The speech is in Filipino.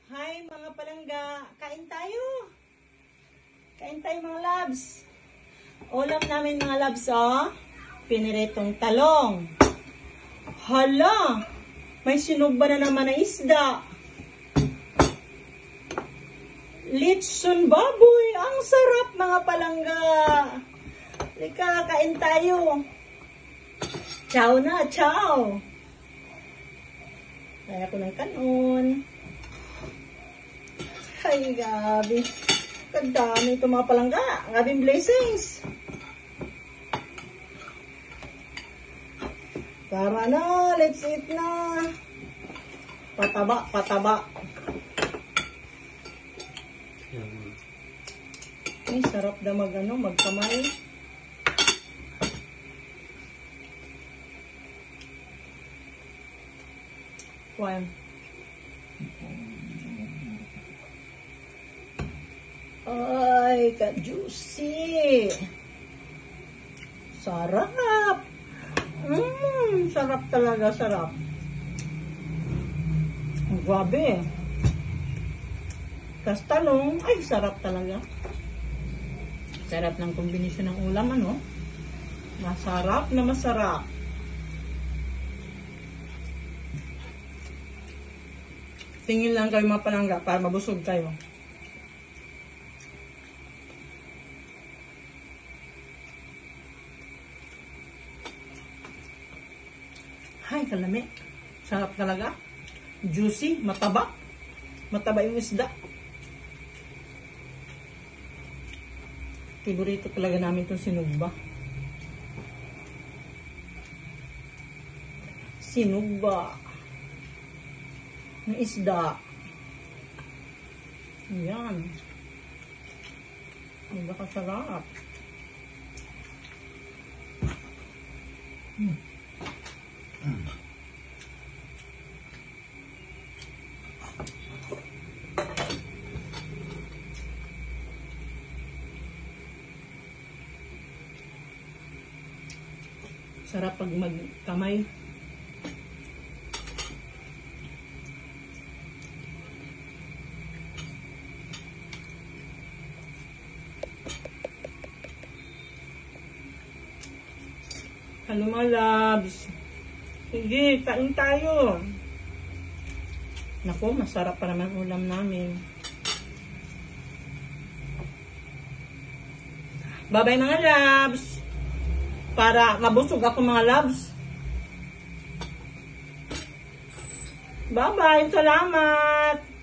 Hi mga palangga, kain tayo. Kain tayo mga labs. Ulam namin mga labs, oh. Piniritong talong. Hala, may sinugba na naman na isda. Litson baboy, ang sarap mga palangga. Lika, kain tayo. Ciao na, ciao. Kaya ko ng kanon. Ay, gabi. Kadami ito mga palangga. Gabing blessings. Tara na, let's eat na. Pataba, pataba. Ay, sarap na magkamay. One. Ay, ka-juicy. Sarap. Sarap talaga, sarap. Grabe. Tas talong, ay, sarap talaga. Sarap ng kombinasyon ng ulam, ano? Masarap na masarap. Tingin lang kayo mga palangga para mabusog kayo. Ay, kalami. Sarap talaga. Juicy, mataba. Mataba yung isda. Favorito talaga namin itong sinugba. Sinugba. Ng isda. Ayan. Ang kasarap. Sarap pag magkamay. Ano mga labs? Sige, kain tayo. Naku, masarap pa naman ulam namin. Bye-bye mga labs. Para mabusog ako mga labs. Bye-bye. Salamat.